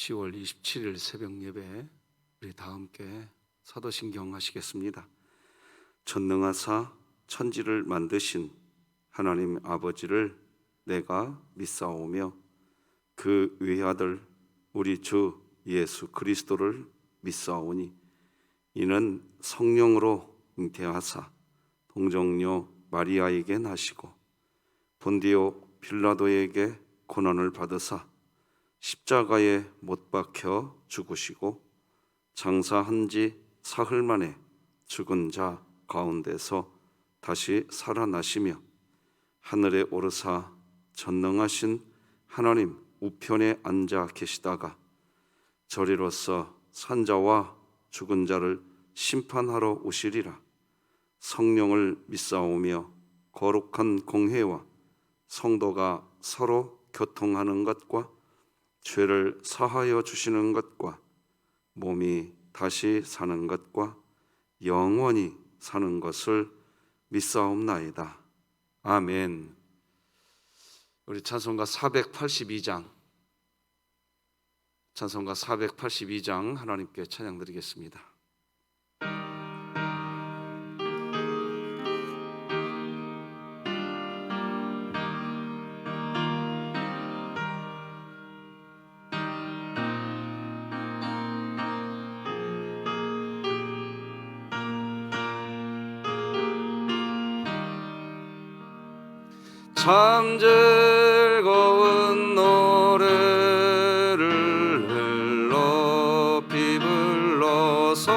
10월 27일 새벽 예배 우리 다 함께 사도신경 하시겠습니다. 전능하사 천지를 만드신 하나님 아버지를 내가 믿사오며 그 외아들 우리 주 예수 그리스도를 믿사오니 이는 성령으로 잉태하사 동정녀 마리아에게 나시고 본디오 빌라도에게 고난을 받으사 십자가에 못 박혀 죽으시고 장사한 지 사흘 만에 죽은 자 가운데서 다시 살아나시며 하늘에 오르사 전능하신 하나님 우편에 앉아 계시다가 저리로서 산자와 죽은 자를 심판하러 오시리라. 성령을 믿사오며 거룩한 공회와 성도가 서로 교통하는 것과 죄를 사하여 주시는 것과 몸이 다시 사는 것과 영원히 사는 것을 믿사옵나이다. 아멘. 우리 찬송가 482장 하나님께 찬양 드리겠습니다. 참 즐거운 노래를 높이 불러서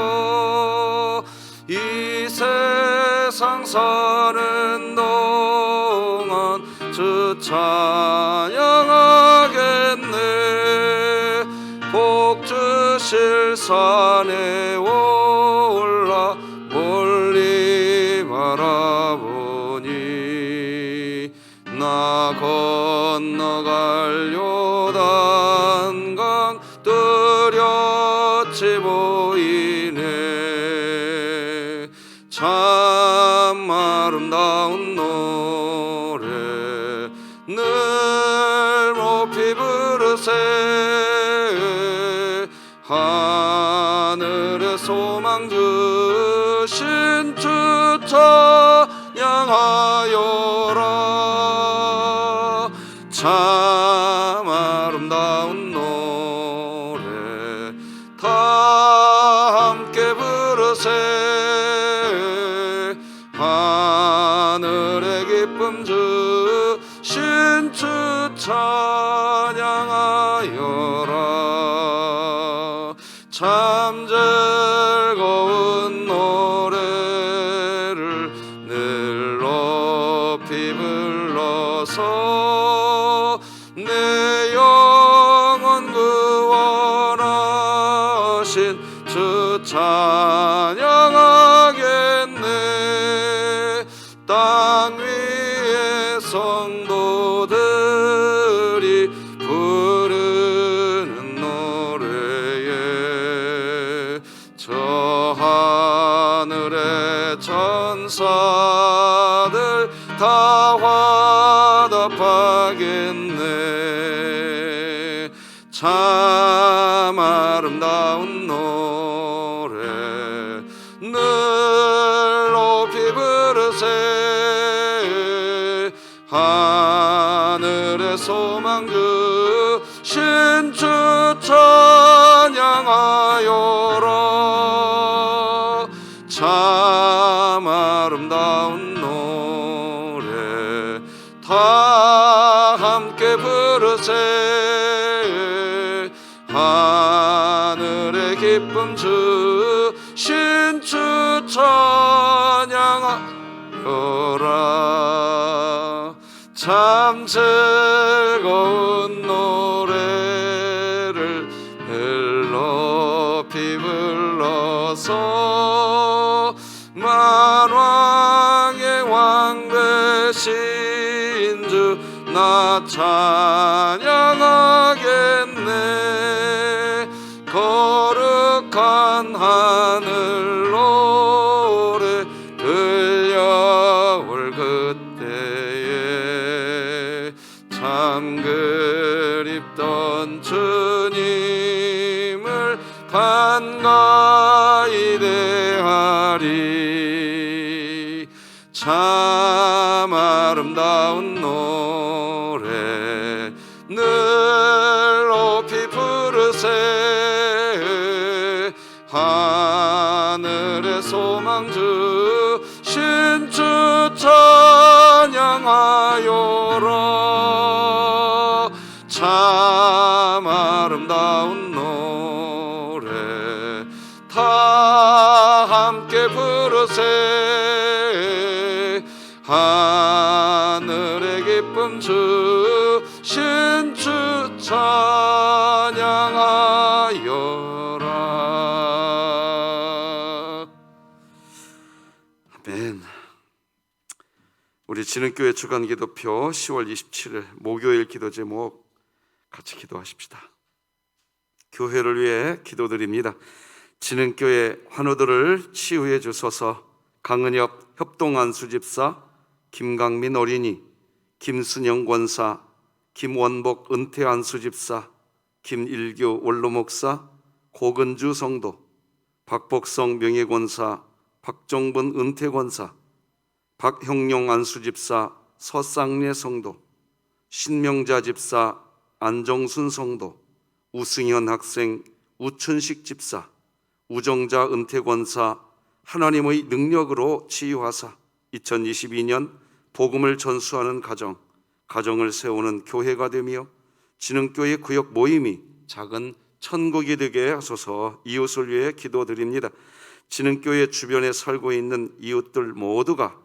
이 세상 사는 동안 주 찬양하겠네. 복 주실 산에 올라 멀리 바라보니 나 건너갈 요단강 뚜렷이 보이네. 참 아름다운 노래 늘 높이 부르세. 하늘의 소망 주신 주 찬양하여라. 참 아름다운 노래 다 함께 부르세. 하늘의 기쁨 주신 주 찬양하여라. 참 즐거운 노래를 늘 높이 불러서 내 영혼 구원하신 주 찬양하겠네. 땅 위의 성도들이 부르는 노래에 저 하늘의 천사들 다 화답하겠네. 참 아름다운 노래 늘 높이 부르세. 하늘의 소망 주신 주 찬양하여라. 참 아름다운 노래 다 함께 부르세. 하늘의 기쁨 주신 주 찬양하여라. 참 즐거운 노래를 늘 높이 불러서 만왕의 왕 되신 주 나 찬양하겠네. 거룩한 하늘 노래 들려올 그때에 참 그립던 주님 간가히 대하리. 참 아름다운 노래 늘 높이 부르세. 하늘의 소망주 신주 찬양하여라. 참 아름다운 노래 다 함께 부르세. 하늘의 기쁨 주 신주 찬양하여라. 아멘. 우리 진흥교회 주간기도표 10월 27일 목요일 기도 제목 같이 기도하십시다. 교회를 위해 기도드립니다. 진흥교회 환우들을 치유해 주소서. 강은혁 협동안수집사, 김강민 어린이, 김순영 권사, 김원복 은퇴안수집사, 김일규 원로목사, 고근주 성도, 박복성 명예권사, 박정분 은퇴권사, 박형용 안수집사, 서쌍례 성도, 신명자 집사, 안정순 성도, 우승현 학생, 우춘식 집사, 우정자 은퇴권사, 하나님의 능력으로 치유하사 2022년 복음을 전수하는 가정을 세우는 교회가 되며 진흥교회 구역 모임이 작은 천국이 되게 하소서. 이웃을 위해 기도드립니다. 진흥교회 주변에 살고 있는 이웃들 모두가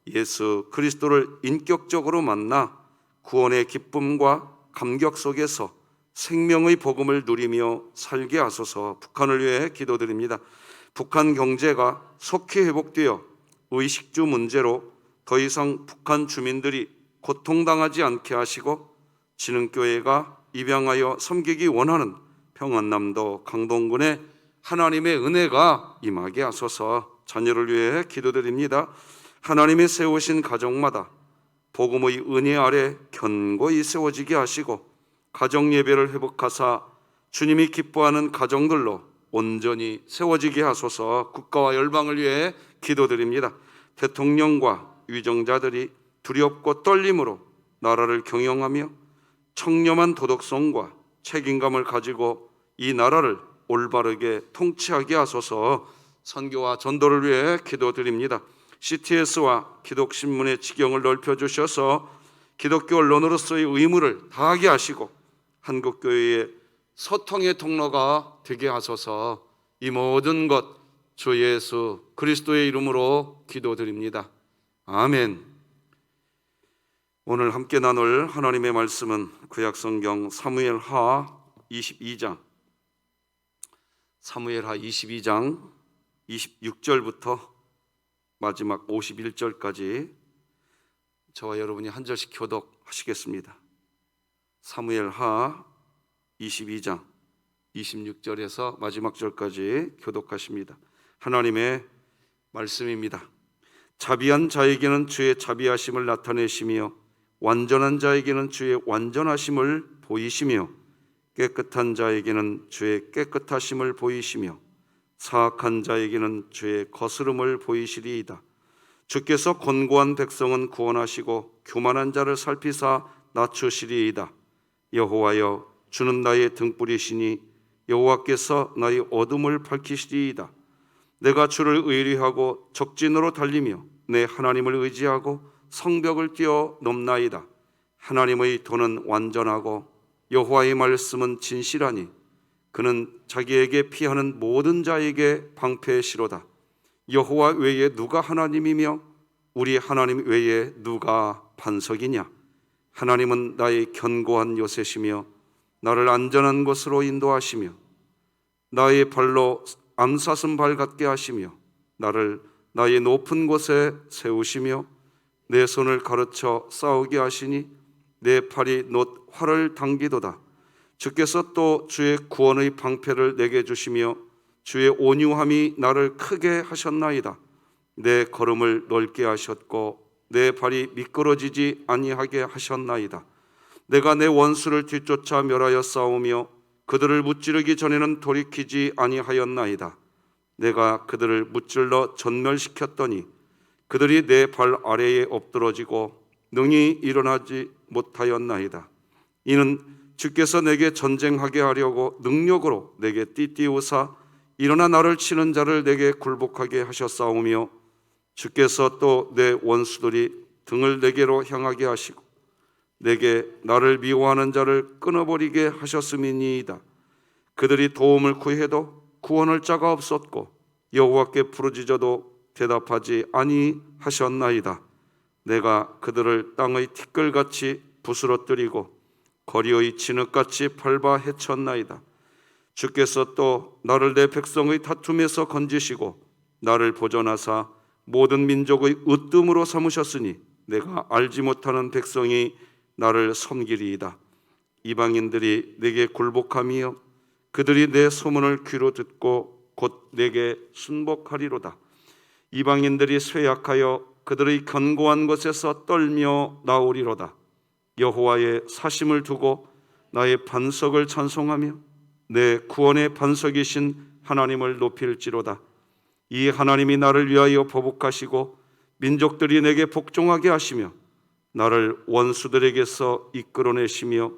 예수 그리스도를 인격적으로 만나 구원의 기쁨과 감격 속에서 생명의 복음을 누리며 살게 하소서. 북한을 위해 기도드립니다. 북한 경제가 속히 회복되어 의식주 문제로 더 이상 북한 주민들이 고통당하지 않게 하시고 진흥교회가 입양하여 섬기기 원하는 평안남도 강동군에 하나님의 은혜가 임하게 하소서. 자녀를 위해 기도드립니다. 하나님이 세우신 가정마다 복음의 은혜 아래 견고히 세워지게 하시고 가정예배를 회복하사 주님이 기뻐하는 가정들로 온전히 세워지게 하소서. 국가와 열방을 위해 기도드립니다. 대통령과 위정자들이 두렵고 떨림으로 나라를 경영하며 청렴한 도덕성과 책임감을 가지고 이 나라를 올바르게 통치하게 하소서. 선교와 전도를 위해 기도드립니다. CTS와 기독신문의 지경을 넓혀주셔서 기독교 언론으로서의 의무를 다하게 하시고 한국교회의 소통의 통로가 되게 하소서. 이 모든 것 주 예수 그리스도의 이름으로 기도드립니다. 아멘. 오늘 함께 나눌 하나님의 말씀은 구약성경 사무엘하 22장 26절부터 마지막 51절까지 저와 여러분이 한 절씩 교독하시겠습니다. 사무엘하 22장 26절에서 마지막 절까지 교독하십니다. 하나님의 말씀입니다. 자비한 자에게는 주의 자비하심을 나타내시며 완전한 자에게는 주의 완전하심을 보이시며 깨끗한 자에게는 주의 깨끗하심을 보이시며 사악한 자에게는 주의 거스름을 보이시리이다. 주께서 곤고한 백성은 구원하시고 교만한 자를 살피사 낮추시리이다. 여호와여, 주는 나의 등불이시니 여호와께서 나의 어둠을 밝히시리이다. 내가 주를 의뢰하고 적진으로 달리며 내 하나님을 의지하고 성벽을 뛰어 넘나이다. 하나님의 도는 완전하고 여호와의 말씀은 진실하니 그는 자기에게 피하는 모든 자에게 방패의 시로다. 여호와 외에 누가 하나님이며 우리 하나님 외에 누가 반석이냐. 하나님은 나의 견고한 요새시며 나를 안전한 곳으로 인도하시며 나의 발로 암사슴 발 같게 하시며 나를 나의 높은 곳에 세우시며 내 손을 가르쳐 싸우게 하시니 내 팔이 놋 활을 당기도다. 주께서 또 주의 구원의 방패를 내게 주시며 주의 온유함이 나를 크게 하셨나이다. 내 걸음을 넓게 하셨고 내 발이 미끄러지지 아니하게 하셨나이다. 내가 내 원수를 뒤쫓아 멸하여 싸우며 그들을 무찌르기 전에는 돌이키지 아니하였나이다. 내가 그들을 무찔러 전멸시켰더니 그들이 내 발 아래에 엎드러지고 능히 일어나지 못하였나이다. 이는 주께서 내게 전쟁하게 하려고 능력으로 내게 띠띠우사 일어나 나를 치는 자를 내게 굴복하게 하셨사오며, 주께서 또 내 원수들이 등을 내게로 향하게 하시고 내게 나를 미워하는 자를 끊어버리게 하셨음이니이다. 그들이 도움을 구해도 구원할 자가 없었고 여호와께 부르짖어도 대답하지 아니하셨나이다. 내가 그들을 땅의 티끌같이 부스러뜨리고 거리의 진흙같이 밟아 헤쳤나이다. 주께서 또 나를 내 백성의 다툼에서 건지시고 나를 보존하사 모든 민족의 으뜸으로 삼으셨으니 내가 알지 못하는 백성이 나를 섬기리이다. 이방인들이 내게 굴복하며 그들이 내 소문을 귀로 듣고 곧 내게 순복하리로다. 이방인들이 쇠약하여 그들의 견고한 곳에서 떨며 나오리로다. 여호와의 사심을 두고 나의 반석을 찬송하며 내 구원의 반석이신 하나님을 높일지로다. 이 하나님이 나를 위하여 보복하시고 민족들이 내게 복종하게 하시며 나를 원수들에게서 이끌어내시며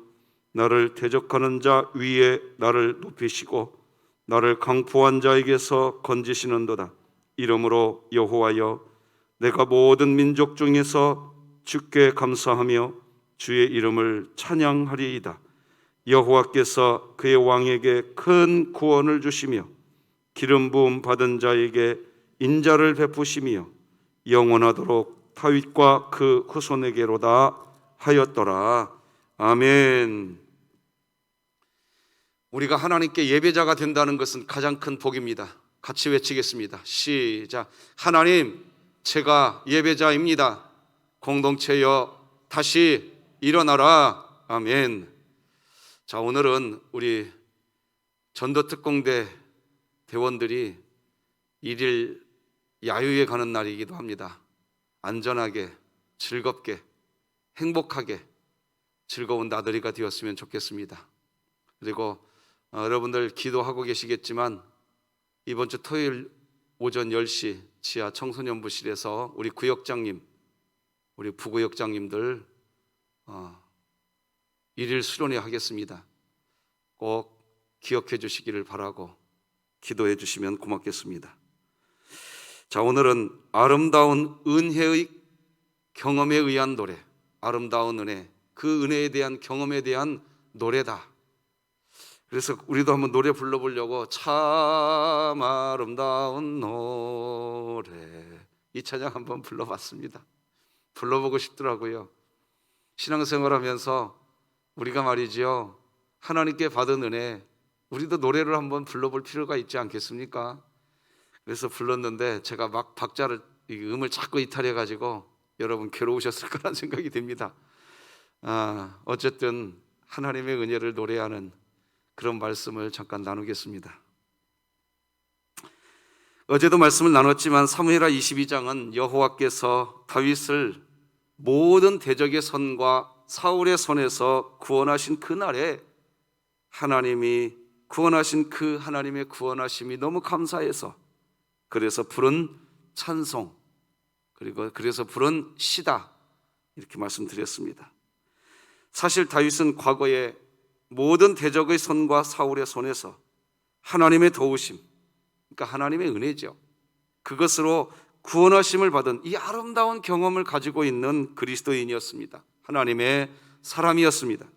나를 대적하는 자 위에 나를 높이시고 나를 강포한 자에게서 건지시는도다. 이러므로 여호와여, 내가 모든 민족 중에서 주께 감사하며 주의 이름을 찬양하리이다. 여호와께서 그의 왕에게 큰 구원을 주시며 기름 부음 받은 자에게 인자를 베푸시며 영원하도록 다윗과 그 후손에게로다 하였더라. 아멘. 우리가 하나님께 예배자가 된다는 것은 가장 큰 복입니다. 같이 외치겠습니다. 시작. 하나님, 제가 예배자입니다. 공동체여 다시 일어나라. 아멘. 자, 오늘은 우리 전도특공대 대원들이 1일 야유회 가는 날이기도 합니다. 안전하게, 즐겁게, 행복하게 즐거운 나들이가 되었으면 좋겠습니다. 그리고 여러분들 기도하고 계시겠지만 이번 주 토요일 오전 10시 지하 청소년부실에서 우리 구역장님, 우리 부구역장님들 1일 수련회 하겠습니다. 꼭 기억해 주시기를 바라고 기도해 주시면 고맙겠습니다. 자, 오늘은 아름다운 은혜의 경험에 의한 노래, 아름다운 은혜, 그 은혜에 대한 경험에 대한 노래다. 그래서 우리도 한번 노래 불러보려고 참 아름다운 노래, 이 찬양 한번 불러봤습니다. 불러보고 싶더라고요. 신앙생활하면서 우리가 말이지요, 하나님께 받은 은혜, 우리도 노래를 한번 불러볼 필요가 있지 않겠습니까? 그래서 불렀는데 제가 막 박자를, 음을 자꾸 이탈해가지고 여러분 괴로우셨을 거란 생각이 듭니다. 어쨌든 하나님의 은혜를 노래하는 그런 말씀을 잠깐 나누겠습니다. 어제도 말씀을 나눴지만 사무엘하 22장은 여호와께서 다윗을 모든 대적의 손과 사울의 손에서 구원하신 그날에 하나님이 구원하신 그 하나님의 구원하심이 너무 감사해서 그래서 부른 찬송, 그리고 그래서 부른 시다, 이렇게 말씀드렸습니다. 사실 다윗은 과거에 모든 대적의 손과 사울의 손에서 하나님의 도우심, 그러니까 하나님의 은혜죠, 그것으로 구원하심을 받은 이 아름다운 경험을 가지고 있는 그리스도인이었습니다. 하나님의 사람이었습니다.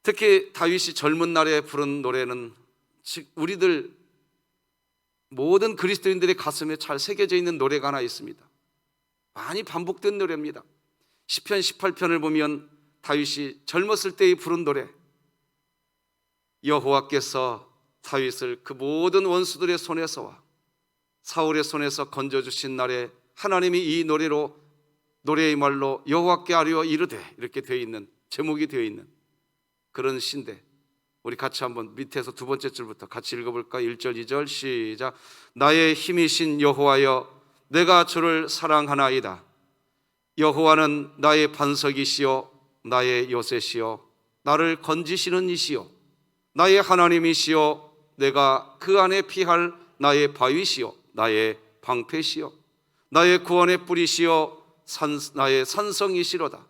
특히 다윗이 젊은 날에 부른 노래는 우리들 모든 그리스도인들의 가슴에 잘 새겨져 있는 노래가 하나 있습니다. 많이 반복된 노래입니다. 시편 18편을 보면 다윗이 젊었을 때에 부른 노래, 여호와께서 다윗을 그 모든 원수들의 손에서와 사울의 손에서 건져주신 날에 하나님이 이 노래의 말로 여호와께 아뢰어 이르되, 이렇게 되어 있는, 제목이 되어 있는 그런 시인데, 우리 같이 한번 밑에서 두 번째 줄부터 같이 읽어볼까? 1절 2절 시작. 나의 힘이신 여호와여, 내가 주를 사랑하나이다. 여호와는 나의 반석이시요 나의 요새시요 나를 건지시는 이시요 나의 하나님이시여 내가 그 안에 피할 나의 바위시여 나의 방패시여 나의 구원의 뿌리시여 나의 산성이시로다.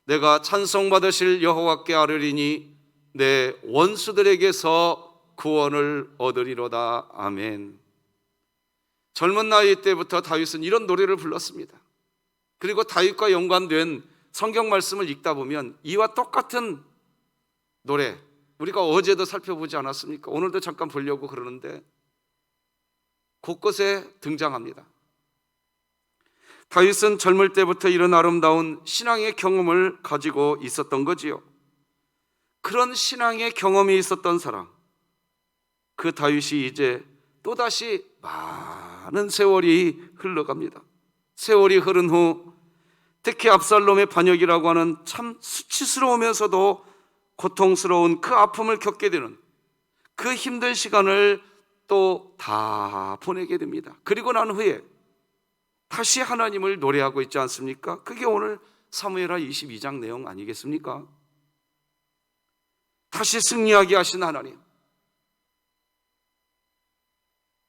내가 찬송받으실 여호와께 아뢰리니 내 원수들에게서 구원을 얻으리로다. 아멘. 젊은 나이 때부터 다윗은 이런 노래를 불렀습니다. 그리고 다윗과 연관된 성경 말씀을 읽다 보면 이와 똑같은 노래 우리가 어제도 살펴보지 않았습니까? 오늘도 잠깐 보려고 그러는데 곳곳에 등장합니다. 다윗은 젊을 때부터 이런 아름다운 신앙의 경험을 가지고 있었던 거지요. 그런 신앙의 경험이 있었던 사람, 그 다윗이 이제 또다시 많은 세월이 흘러갑니다. 세월이 흐른 후 특히 압살롬의 반역이라고 하는 참 수치스러우면서도 고통스러운 그 아픔을 겪게 되는 그 힘든 시간을 또 다 보내게 됩니다. 그리고 난 후에 다시 하나님을 노래하고 있지 않습니까? 그게 오늘 사무엘하 22장 내용 아니겠습니까? 다시 승리하게 하신 하나님.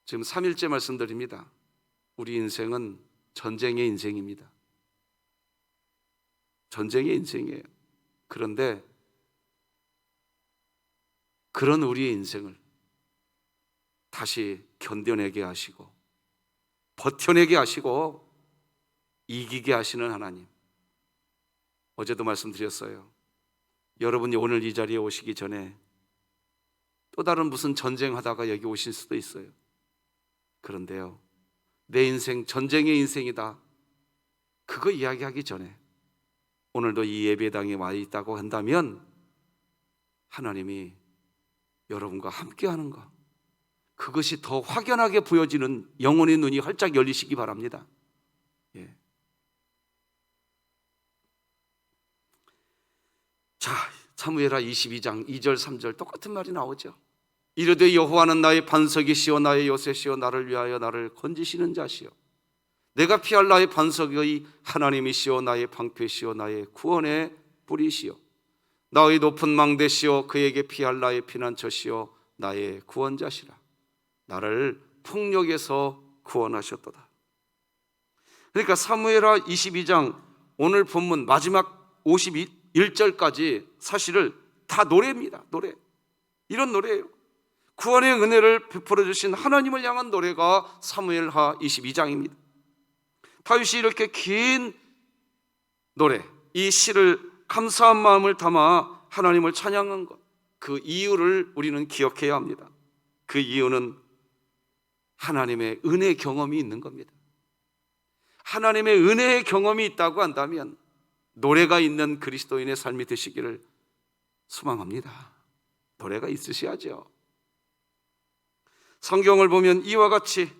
지금 3일째 말씀드립니다. 우리 인생은 전쟁의 인생입니다. 전쟁의 인생이에요. 그런데 그런 우리의 인생을 다시 견뎌내게 하시고 버텨내게 하시고 이기게 하시는 하나님. 어제도 말씀드렸어요. 여러분이 오늘 이 자리에 오시기 전에 또 다른 무슨 전쟁하다가 여기 오실 수도 있어요. 그런데요, 내 인생 전쟁의 인생이다, 그거 이야기하기 전에 오늘도 이 예배당에 와 있다고 한다면 하나님이 여러분과 함께하는 것, 그것이 더 확연하게 보여지는 영혼의 눈이 활짝 열리시기 바랍니다. 예. 자, 사무엘하 22장 2절 3절 똑같은 말이 나오죠. 이르되 여호와는 나의 반석이시오 나의 요새시오 나를 위하여 나를 건지시는 자시오 내가 피할 나의 반석의 하나님이시오 나의 방패시오 나의 구원의 뿌리시오 나의 높은 망대시오 그에게 피할 나의 피난처시오 나의 구원자시라 나를 폭력에서 구원하셨도다. 그러니까 사무엘하 22장 오늘 본문 마지막 51절까지 사실을 다 노래입니다. 노래. 이런 노래예요. 구원의 은혜를 베풀어 주신 하나님을 향한 노래가 사무엘하 22장입니다. 다윗이 이렇게 긴 노래, 이 시를 감사한 마음을 담아 하나님을 찬양한 것, 그 이유를 우리는 기억해야 합니다. 그 이유는 하나님의 은혜 경험이 있는 겁니다. 하나님의 은혜의 경험이 있다고 한다면 노래가 있는 그리스도인의 삶이 되시기를 소망합니다. 노래가 있으셔야죠. 성경을 보면 이와 같이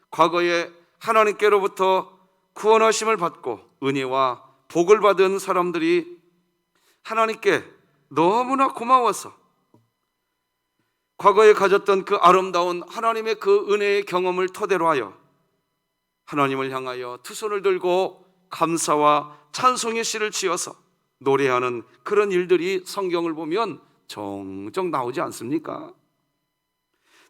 과거에 하나님께로부터 구원하심을 받고 은혜와 복을 받은 사람들이 하나님께 너무나 고마워서 과거에 가졌던 그 아름다운 하나님의 그 은혜의 경험을 토대로 하여 하나님을 향하여 두 손을 들고 감사와 찬송의 시를 지어서 노래하는 그런 일들이 성경을 보면 종종 나오지 않습니까?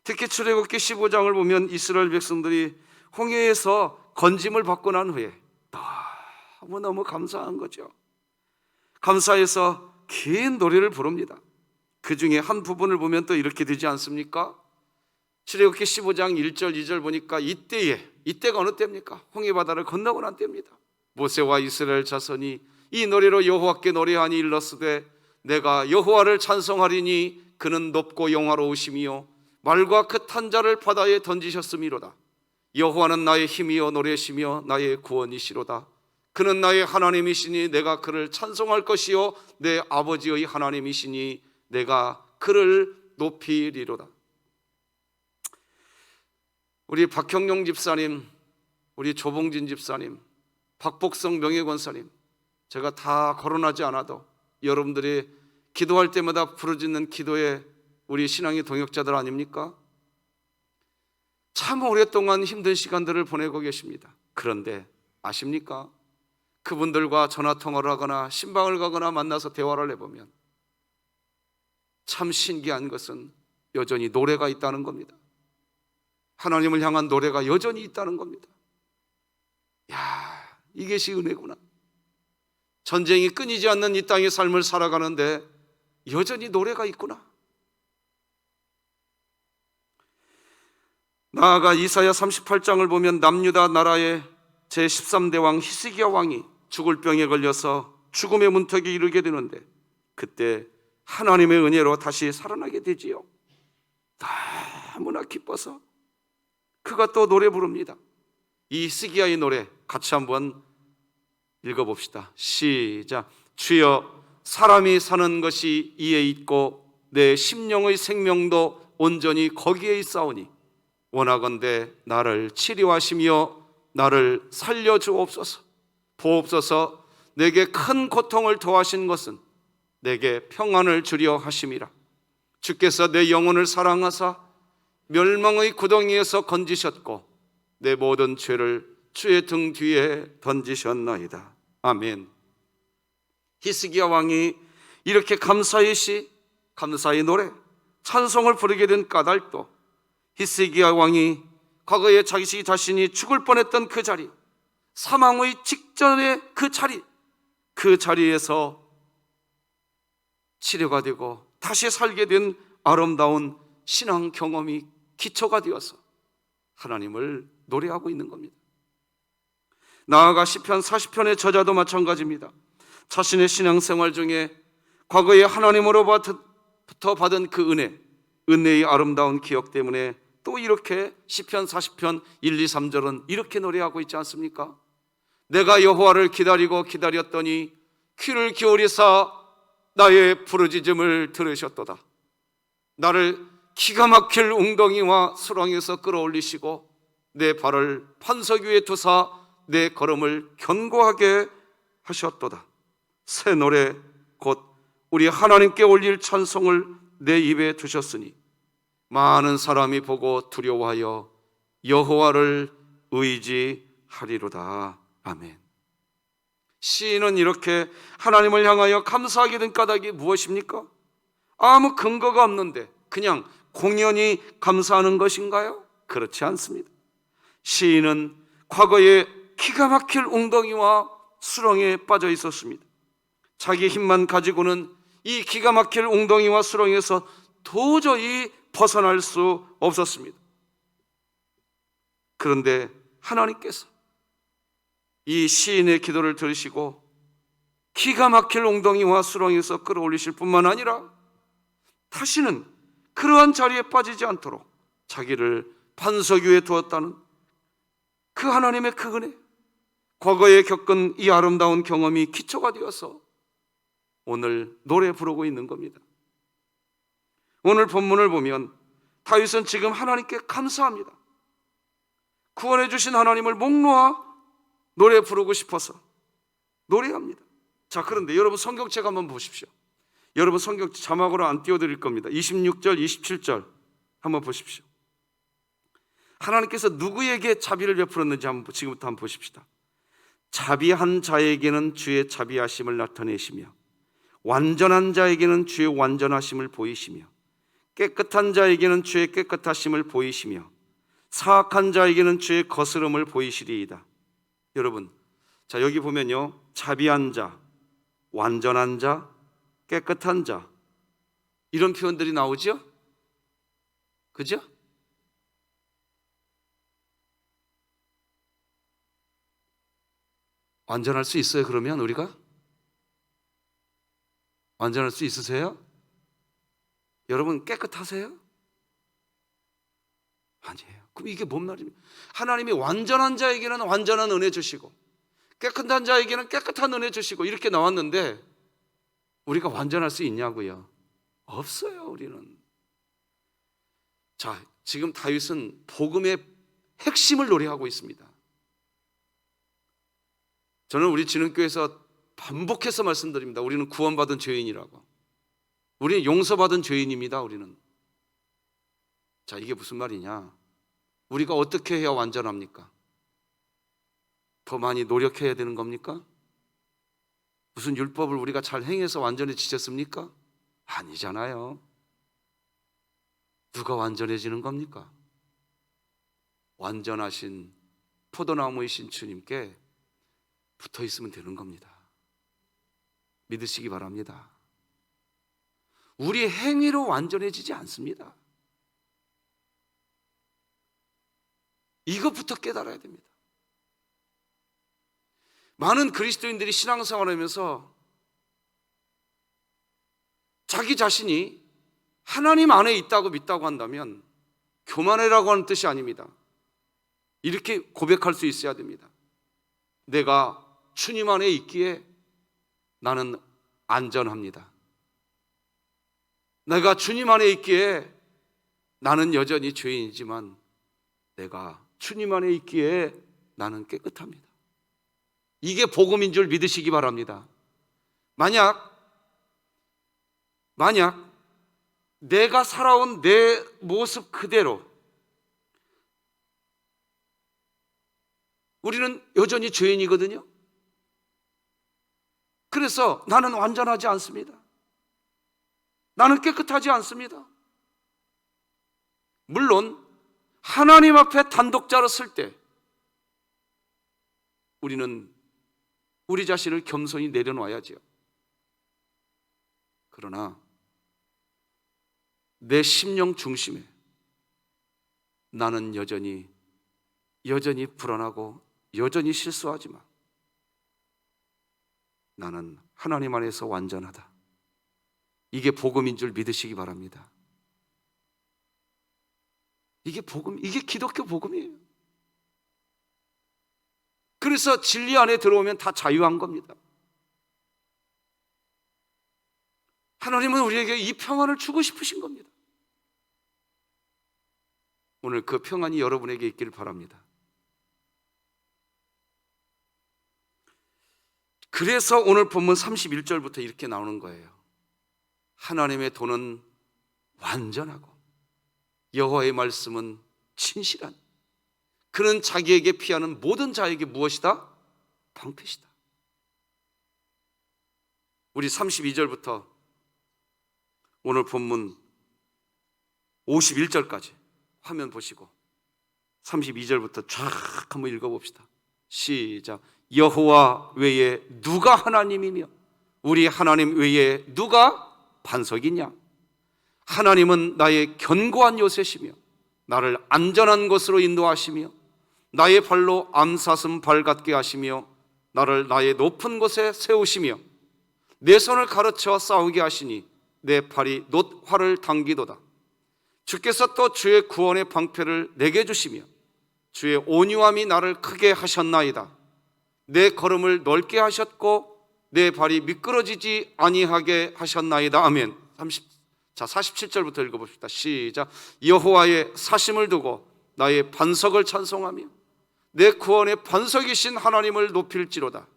특히 출애굽기 15장을 보면 이스라엘 백성들이 홍해에서 건짐을 받고 난 후에 너무너무 감사한 거죠. 감사해서 긴 노래를 부릅니다. 그 중에 한 부분을 보면 또 이렇게 되지 않습니까? 출애굽기 15장 1절 2절 보니까 이때가 어느 때입니까? 홍해바다를 건너고 난 때입니다. 모세와 이스라엘 자손이 이 노래로 여호와께 노래하니 일렀으되 내가 여호와를 찬송하리니 그는 높고 영화로우심이요 말과 그 탄자를 바다에 던지셨음이로다. 여호와는 나의 힘이요 노래시며 나의 구원이시로다. 그는 나의 하나님이시니 내가 그를 찬송할 것이요 내 아버지의 하나님이시니 내가 그를 높이리로다. 우리 박형용 집사님, 우리 조봉진 집사님, 박복성 명예권사님, 제가 다 거론하지 않아도 여러분들이 기도할 때마다 부르짖는 기도에 우리 신앙의 동역자들 아닙니까? 참 오랫동안 힘든 시간들을 보내고 계십니다. 그런데 아십니까? 그분들과 전화통화를 하거나 신방을 가거나 만나서 대화를 해보면 참 신기한 것은 여전히 노래가 있다는 겁니다. 하나님을 향한 노래가 여전히 있다는 겁니다. 야, 이것이 은혜구나. 전쟁이 끊이지 않는 이 땅의 삶을 살아가는데 여전히 노래가 있구나. 나아가 이사야 38장을 보면 남유다 나라의 제13대 왕 히스기야 왕이 죽을 병에 걸려서 죽음의 문턱에 이르게 되는데 그때 하나님의 은혜로 다시 살아나게 되지요. 너무나 기뻐서 그가 또 노래 부릅니다. 이 히스기야의 노래 같이 한번 읽어봅시다. 시작. 주여, 사람이 사는 것이 이에 있고 내 심령의 생명도 온전히 거기에 있사오니 원하건대 나를 치료하시며 나를 살려주옵소서. 보옵소서. 내게 큰 고통을 더하신 것은 내게 평안을 주려 하심이라. 주께서 내 영혼을 사랑하사 멸망의 구덩이에서 건지셨고 내 모든 죄를 주의 등 뒤에 던지셨나이다. 아멘. 히스기야 왕이 이렇게 감사의 시, 감사의 노래, 찬송을 부르게 된 까닭도 히스기야 왕이 과거에 자기 자신이 죽을 뻔했던 그 자리, 사망의 직전의 그 자리에서 치료가 되고 다시 살게 된 아름다운 신앙 경험이 기초가 되어서 하나님을 노래하고 있는 겁니다. 나아가 시편 40편의 저자도 마찬가지입니다. 자신의 신앙생활 중에 과거에 하나님으로부터 받은 그 은혜의 아름다운 기억 때문에 또 이렇게 시편 40편 1, 2, 3절은 이렇게 노래하고 있지 않습니까? 내가 여호와를 기다렸더니 귀를 기울이사 나의 부르짖음을 들으셨도다. 나를 기가 막힐 웅덩이와 수렁에서 끌어올리시고 내 발을 반석 위에 두사 내 걸음을 견고하게 하셨도다. 새 노래 곧 우리 하나님께 올릴 찬송을 내 입에 두셨으니 많은 사람이 보고 두려워하여 여호와를 의지하리로다. 아멘. 시인은 이렇게 하나님을 향하여 감사하게 된 까닭이 무엇입니까? 아무 근거가 없는데 그냥 공연히 감사하는 것인가요? 그렇지 않습니다. 시인은 과거에 기가 막힐 웅덩이와 수렁에 빠져 있었습니다. 자기 힘만 가지고는 이 기가 막힐 웅덩이와 수렁에서 도저히 벗어날 수 없었습니다. 그런데 하나님께서 이 시인의 기도를 들으시고 기가 막힐 웅덩이와 수렁에서 끌어올리실 뿐만 아니라 다시는 그러한 자리에 빠지지 않도록 자기를 반석 위에 두었다는 그 하나님의 그 은혜, 과거에 겪은 이 아름다운 경험이 기초가 되어서 오늘 노래 부르고 있는 겁니다. 오늘 본문을 보면 다윗은 지금 하나님께 감사합니다. 구원해 주신 하나님을 목 놓아 노래 부르고 싶어서 노래합니다. 자, 그런데 여러분 성경책 한번 보십시오. 여러분 성경책 자막으로 안 띄워드릴 겁니다. 26절, 27절 한번 보십시오. 하나님께서 누구에게 자비를 베풀었는지 지금부터 한번 보십시다. 자비한 자에게는 주의 자비하심을 나타내시며 완전한 자에게는 주의 완전하심을 보이시며 깨끗한 자에게는 주의 깨끗하심을 보이시며 사악한 자에게는 주의 거스름을 보이시리이다. 여러분, 자 여기 보면요, 자비한 자, 완전한 자, 깨끗한 자 이런 표현들이 나오죠? 그죠? 완전할 수 있어요? 그러면 우리가? 완전할 수 있으세요? 여러분 깨끗하세요? 아니에요. 그럼 이게 뭔 말입니까? 하나님이 완전한 자에게는 완전한 은혜 주시고 깨끗한 자에게는 깨끗한 은혜 주시고 이렇게 나왔는데 우리가 완전할 수 있냐고요? 없어요. 우리는. 자, 지금 다윗은 복음의 핵심을 노래하고 있습니다. 저는 우리 진흥교회에서 반복해서 말씀드립니다. 우리는 구원받은 죄인이라고. 우리는 용서받은 죄인입니다. 우리는. 자, 이게 무슨 말이냐? 우리가 어떻게 해야 완전합니까? 더 많이 노력해야 되는 겁니까? 무슨 율법을 우리가 잘 행해서 완전해지셨습니까? 아니잖아요. 누가 완전해지는 겁니까? 완전하신 포도나무이신 주님께 붙어 있으면 되는 겁니다. 믿으시기 바랍니다. 우리 행위로 완전해지지 않습니다. 이것부터 깨달아야 됩니다. 많은 그리스도인들이 신앙생활을 하면서 자기 자신이 하나님 안에 있다고 믿다고 한다면 교만해라고 하는 뜻이 아닙니다. 이렇게 고백할 수 있어야 됩니다. 내가 주님 안에 있기에 나는 안전합니다. 내가 주님 안에 있기에 나는 여전히 죄인이지만 내가 주님 안에 있기에 나는 깨끗합니다. 이게 복음인 줄 믿으시기 바랍니다. 만약 내가 살아온 내 모습 그대로 우리는 여전히 죄인이거든요. 그래서 나는 완전하지 않습니다. 나는 깨끗하지 않습니다. 물론 하나님 앞에 단독자로 설 때 우리는 우리 자신을 겸손히 내려놔야죠. 그러나 내 심령 중심에 나는 여전히 불안하고 여전히 실수하지만 나는 하나님 안에서 완전하다. 이게 복음인 줄 믿으시기 바랍니다. 이게 복음, 이게 기독교 복음이에요. 그래서 진리 안에 들어오면 다 자유한 겁니다. 하나님은 우리에게 이 평안을 주고 싶으신 겁니다. 오늘 그 평안이 여러분에게 있기를 바랍니다. 그래서 오늘 본문 31절부터 이렇게 나오는 거예요. 하나님의 도는 완전하고 여호와의 말씀은 진실한, 그는 자기에게 피하는 모든 자에게 무엇이다? 방패시다. 우리 32절부터 오늘 본문 51절까지 화면 보시고 32절부터 쫙 한번 읽어봅시다. 시작. 여호와 외에 누가 하나님이며 우리 하나님 외에 누가 반석이냐? 하나님은 나의 견고한 요새시며 나를 안전한 곳으로 인도하시며 나의 발로 암사슴 발 같게 하시며 나를 나의 높은 곳에 세우시며 내 손을 가르쳐 싸우게 하시니 내 팔이 놋 활을 당기도다. 주께서 또 주의 구원의 방패를 내게 주시며 주의 온유함이 나를 크게 하셨나이다. 내 걸음을 넓게 하셨고 내 발이 미끄러지지 아니하게 하셨나이다. 아멘. 47절부터 읽어봅시다. 시작. 여호와의 사심을 두고 나의 반석을 찬송하며 내 구원의 반석이신 하나님을 높일지로다.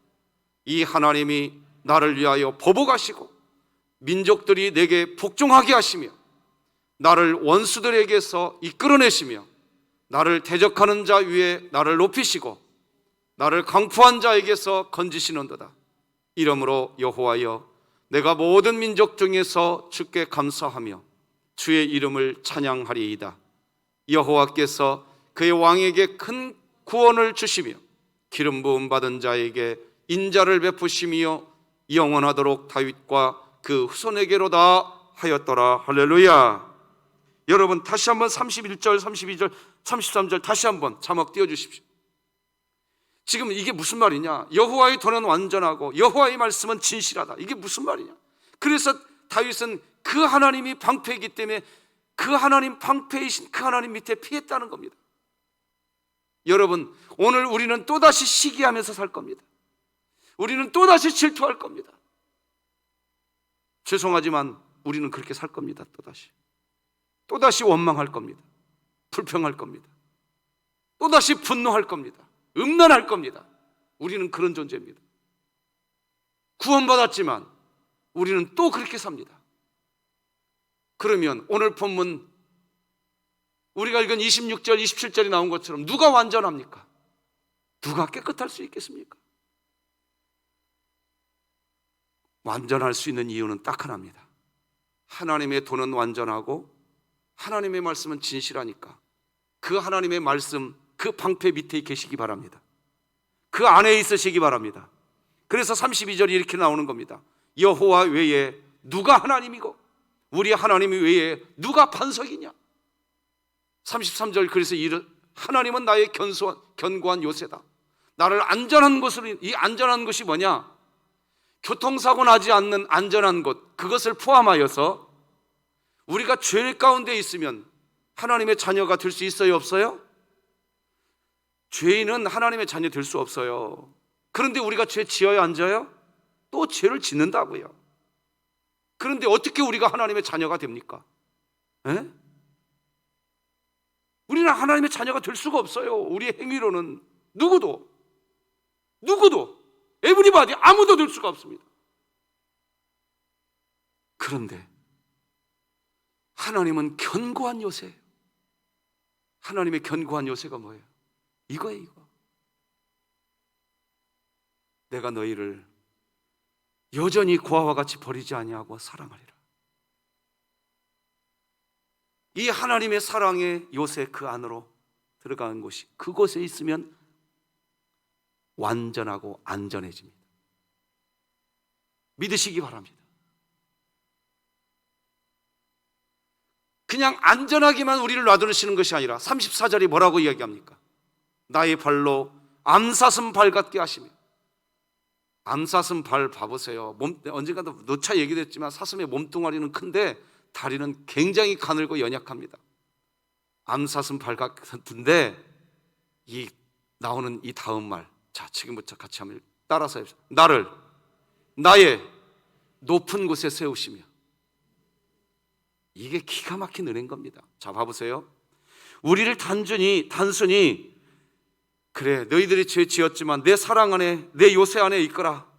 이 하나님이 나를 위하여 보복하시고 민족들이 내게 복종하게 하시며 나를 원수들에게서 이끌어내시며 나를 대적하는 자 위에 나를 높이시고 나를 강포한 자에게서 건지시는도다. 이러므로 여호와여, 내가 모든 민족 중에서 주께 감사하며 주의 이름을 찬양하리이다. 여호와께서 그의 왕에게 큰 구원을 주시며 기름 부음 받은 자에게 인자를 베푸시며 영원하도록 다윗과 그 후손에게로다 하였더라. 할렐루야. 여러분 다시 한번 31절, 32절, 33절 다시 한번 자막 띄워주십시오. 지금 이게 무슨 말이냐? 여호와의 도는 완전하고 여호와의 말씀은 진실하다. 이게 무슨 말이냐? 그래서 다윗은 그 하나님이 방패이기 때문에 그 하나님 방패이신 그 하나님 밑에 피했다는 겁니다. 여러분, 오늘 우리는 또다시 시기하면서 살 겁니다. 우리는 또다시 질투할 겁니다. 죄송하지만 우리는 그렇게 살 겁니다. 또다시 원망할 겁니다. 불평할 겁니다. 또다시 분노할 겁니다. 음란할 겁니다. 우리는 그런 존재입니다. 구원받았지만 우리는 또 그렇게 삽니다. 그러면 오늘 본문 우리가 읽은 26절, 27절이 나온 것처럼 누가 완전합니까? 누가 깨끗할 수 있겠습니까? 완전할 수 있는 이유는 딱 하나입니다. 하나님의 도는 완전하고 하나님의 말씀은 진실하니까 그 하나님의 말씀 그 방패 밑에 계시기 바랍니다. 그 안에 있으시기 바랍니다. 그래서 32절이 이렇게 나오는 겁니다. 여호와 외에 누가 하나님이고 우리 하나님 외에 누가 반석이냐. 33절 그래서 하나님은 나의 견고한 요새다. 나를 안전한 곳으로, 이 안전한 것이 뭐냐? 교통사고 나지 않는 안전한 곳, 그것을 포함하여서 우리가 죄 가운데 있으면 하나님의 자녀가 될 수 있어요, 없어요? 죄인은 하나님의 자녀 될 수 없어요. 그런데 우리가 죄 지어야 안 져요? 또 죄를 짓는다고요. 그런데 어떻게 우리가 하나님의 자녀가 됩니까? 에? 우리는 하나님의 자녀가 될 수가 없어요. 우리의 행위로는 누구도 에브리바디 아무도 될 수가 없습니다. 그런데 하나님은 견고한 요새예요. 하나님의 견고한 요새가 뭐예요? 이거예요, 이거. 내가 너희를 여전히 고아와 같이 버리지 아니하고 사랑하리라. 이 하나님의 사랑의 요새 그 안으로 들어가는 곳이, 그곳에 있으면 완전하고 안전해집니다. 믿으시기 바랍니다. 그냥 안전하게만 우리를 놔두시는 것이 아니라 34절이 뭐라고 이야기합니까? 나의 발로 암사슴 발 같게 하시며. 암사슴 발 봐보세요. 언젠가도 누차 얘기됐지만 사슴의 몸뚱아리는 큰데 다리는 굉장히 가늘고 연약합니다. 암사슴 발 같은데 이 나오는 이 다음 말, 자 지금부터 같이 한번 따라서 해보세요. 나를 나의 높은 곳에 세우시며. 이게 기가 막힌 은혜인 겁니다. 자 봐보세요. 우리를 단순히 그래 너희들이 죄 지었지만 내 사랑 안에 내 요새 안에 있거라,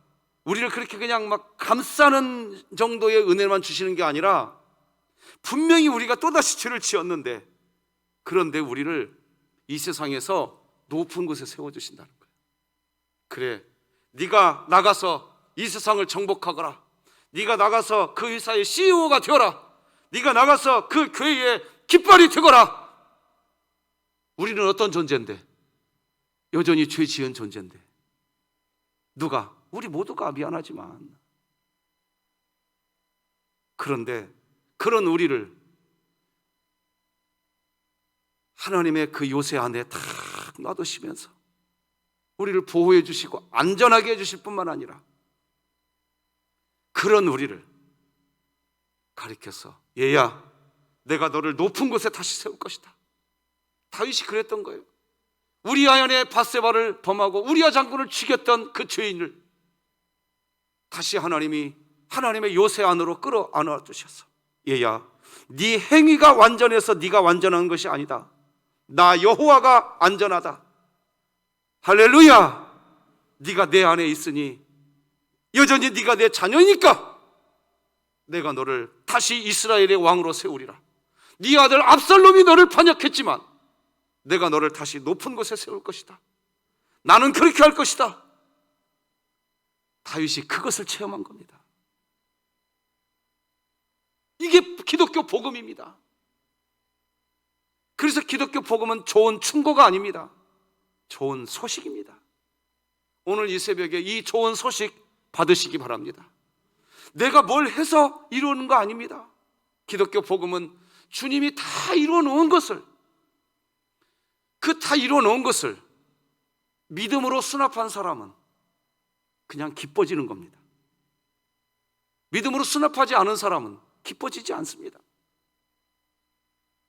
우리를 그렇게 그냥 막 감싸는 정도의 은혜만 주시는 게 아니라 분명히 우리가 또다시 죄를 지었는데, 그런데 우리를 이 세상에서 높은 곳에 세워주신다는 거예요. 그래 네가 나가서 이 세상을 정복하거라, 네가 나가서 그 회사의 CEO가 되어라, 네가 나가서 그 교회의 깃발이 되거라. 우리는 어떤 존재인데? 여전히 죄 지은 존재인데. 누가? 우리 모두가 미안하지만. 그런데 그런 우리를 하나님의 그 요새 안에 탁 놔두시면서 우리를 보호해 주시고 안전하게 해주실 뿐만 아니라 그런 우리를 가리켜서 얘야 내가 너를 높은 곳에 다시 세울 것이다. 다윗이 그랬던 거예요. 우리아 안에 밧세바를 범하고 우리아 장군을 죽였던 그 죄인을 다시 하나님이 하나님의 요새 안으로 끌어안아 주셔서 얘야 네 행위가 완전해서 네가 완전한 것이 아니다. 나 여호와가 안전하다. 할렐루야. 네가 내 안에 있으니 여전히 네가 내 자녀니까 내가 너를 다시 이스라엘의 왕으로 세우리라. 네 아들 압살롬이 너를 반역했지만 내가 너를 다시 높은 곳에 세울 것이다. 나는 그렇게 할 것이다. 다윗이 그것을 체험한 겁니다. 이게 기독교 복음입니다. 그래서 기독교 복음은 좋은 충고가 아닙니다. 좋은 소식입니다. 오늘 이 새벽에 이 좋은 소식 받으시기 바랍니다. 내가 뭘 해서 이루는 거 아닙니다. 기독교 복음은 주님이 다 이루어놓은 것을, 그 다 이루어놓은 것을 믿음으로 수납한 사람은 그냥 기뻐지는 겁니다. 믿음으로 수납하지 않은 사람은 기뻐지지 않습니다.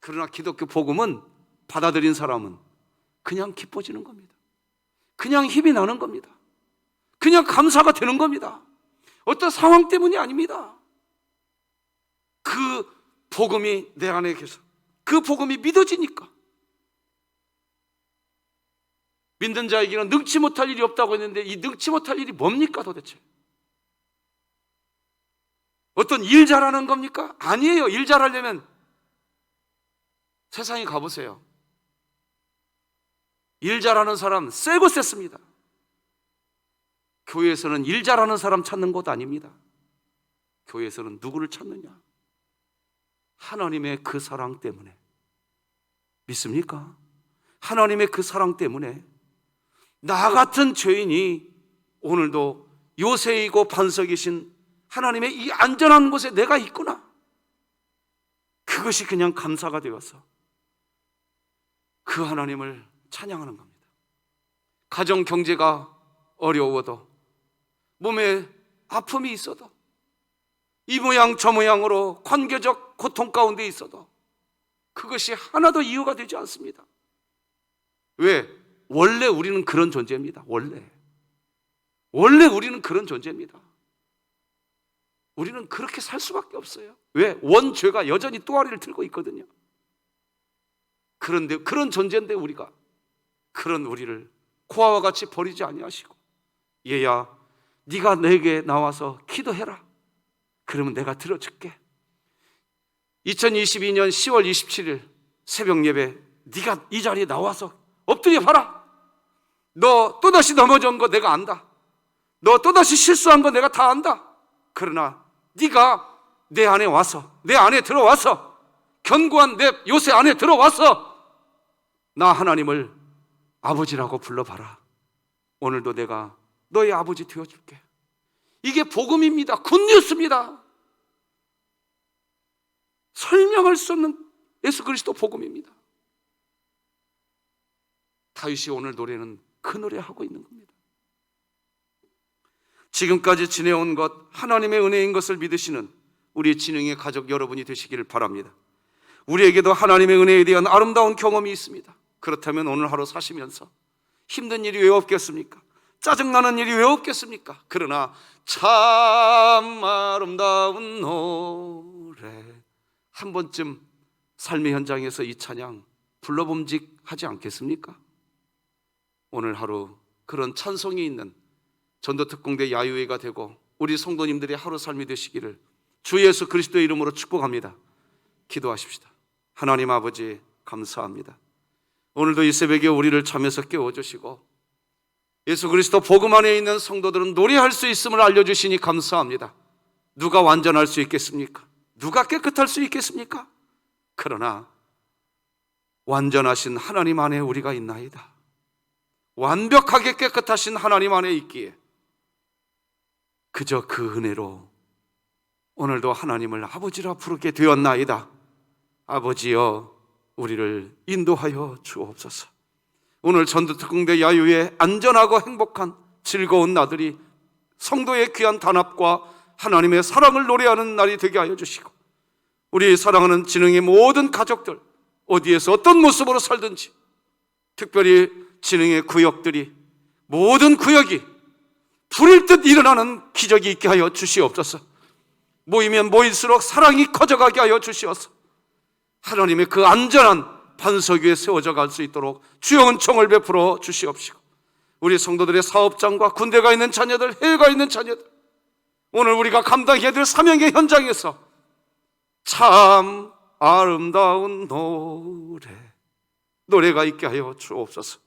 그러나 기독교 복음은 받아들인 사람은 그냥 기뻐지는 겁니다. 그냥 힘이 나는 겁니다. 그냥 감사가 되는 겁니다. 어떤 상황 때문이 아닙니다. 그 복음이 내 안에 계셔, 그 복음이 믿어지니까. 믿는 자에게는 능치 못할 일이 없다고 했는데 이 능치 못할 일이 뭡니까 도대체? 어떤 일 잘하는 겁니까? 아니에요. 일 잘하려면 세상에 가보세요. 일 잘하는 사람 세고 셌습니다. 교회에서는 일 잘하는 사람 찾는 곳 아닙니다. 교회에서는 누구를 찾느냐? 하나님의 그 사랑 때문에. 믿습니까? 하나님의 그 사랑 때문에 나 같은 죄인이 오늘도 요새이고 반석이신 하나님의 이 안전한 곳에 내가 있구나. 그것이 그냥 감사가 되어서 그 하나님을 찬양하는 겁니다. 가정 경제가 어려워도, 몸에 아픔이 있어도, 이 모양 저 모양으로 관계적 고통 가운데 있어도 그것이 하나도 이유가 되지 않습니다. 왜? 원래 우리는 그런 존재입니다. 원래 우리는 그런 존재입니다. 우리는 그렇게 살 수밖에 없어요. 왜? 원죄가 여전히 또아리를 들고 있거든요. 그런데 그런 존재인데 우리가, 그런 우리를 고아와 같이 버리지 아니하시고, 얘야 네가 내게 나와서 기도해라. 그러면 내가 들어줄게. 2022년 10월 27일 새벽 예배, 네가 이 자리에 나와서 엎드려 봐라. 너 또다시 넘어진 거 내가 안다. 너 또다시 실수한 거 내가 다 안다. 그러나 네가 내 안에 와서, 내 안에 들어와서, 견고한 내 요새 안에 들어와서 나 하나님을 아버지라고 불러봐라. 오늘도 내가 너의 아버지 되어줄게. 이게 복음입니다. 굿뉴스입니다. 설명할 수 없는 예수 그리스도 복음입니다. 다윗이 오늘 노래는 그 노래하고 있는 겁니다. 지금까지 지내온 것, 하나님의 은혜인 것을 믿으시는 우리 진흥의 가족 여러분이 되시기를 바랍니다. 우리에게도 하나님의 은혜에 대한 아름다운 경험이 있습니다. 그렇다면 오늘 하루 사시면서 힘든 일이 왜 없겠습니까? 짜증나는 일이 왜 없겠습니까? 그러나 참 아름다운 노래, 한 번쯤 삶의 현장에서 이 찬양 불러봄직하지 않겠습니까? 오늘 하루 그런 찬송이 있는 전도특공대 야유회가 되고 우리 성도님들의 하루 삶이 되시기를 주 예수 그리스도의 이름으로 축복합니다. 기도하십시다. 하나님 아버지 감사합니다. 오늘도 이 새벽에 우리를 잠에서 깨워주시고 예수 그리스도 복음 안에 있는 성도들은 노래할 수 있음을 알려주시니 감사합니다. 누가 완전할 수 있겠습니까? 누가 깨끗할 수 있겠습니까? 그러나 완전하신 하나님 안에 우리가 있나이다. 완벽하게 깨끗하신 하나님 안에 있기에 그저 그 은혜로 오늘도 하나님을 아버지라 부르게 되었나이다. 아버지여 우리를 인도하여 주옵소서. 오늘 전도특공대 야유의 안전하고 행복한 즐거운 나들이 성도의 귀한 단합과 하나님의 사랑을 노래하는 날이 되게 하여 주시고, 우리 사랑하는 진흥의 모든 가족들 어디에서 어떤 모습으로 살든지, 특별히 진흥의 구역들이, 모든 구역이 불일 듯 일어나는 기적이 있게 하여 주시옵소서. 모이면 모일수록 사랑이 커져가게 하여 주시옵소서. 하나님의 그 안전한 반석 위에 세워져 갈 수 있도록 주여 은총을 베풀어 주시옵시고, 우리 성도들의 사업장과 군대가 있는 자녀들, 해외가 있는 자녀들, 오늘 우리가 감당해야 될 사명의 현장에서 참 아름다운 노래가 있게 하여 주옵소서.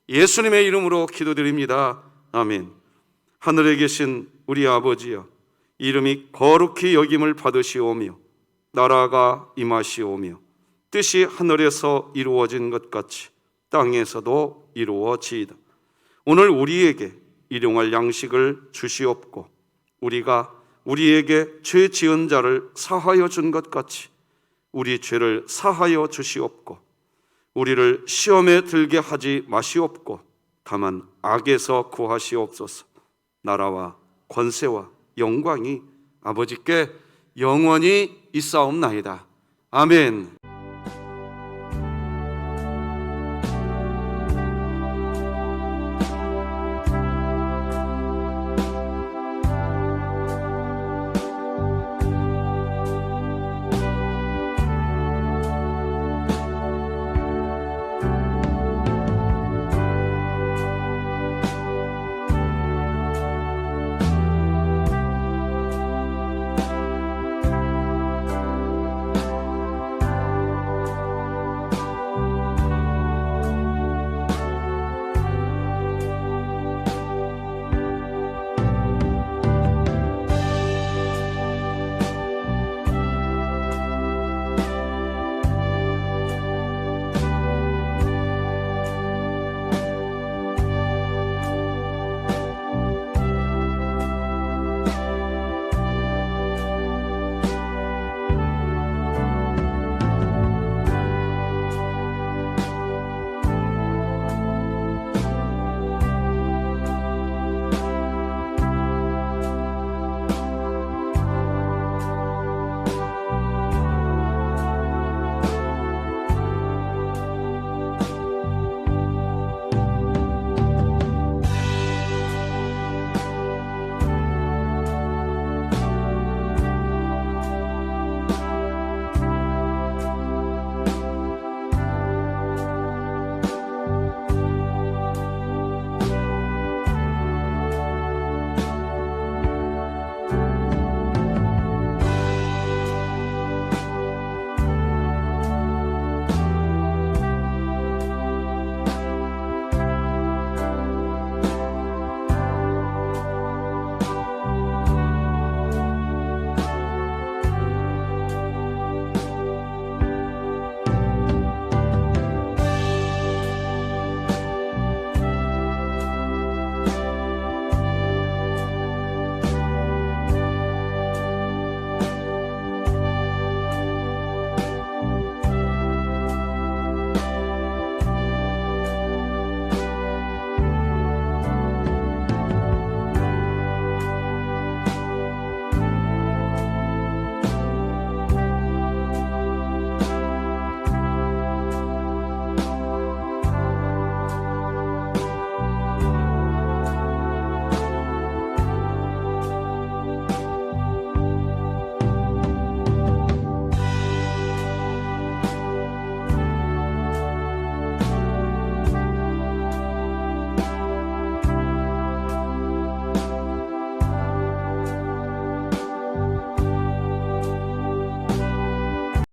예수님의 이름으로 기도드립니다. 아멘. 하늘에 계신 우리 아버지여, 이름이 거룩히 여김을 받으시오며 나라가 임하시오며 뜻이 하늘에서 이루어진 것 같이 땅에서도 이루어지이다. 오늘 우리에게 일용할 양식을 주시옵고 우리가 우리에게 죄 지은 자를 사하여 준 것 같이 우리 죄를 사하여 주시옵고 우리를 시험에 들게 하지 마시옵고 다만 악에서 구하시옵소서. 나라와 권세와 영광이 아버지께 영원히 있사옵나이다. 아멘.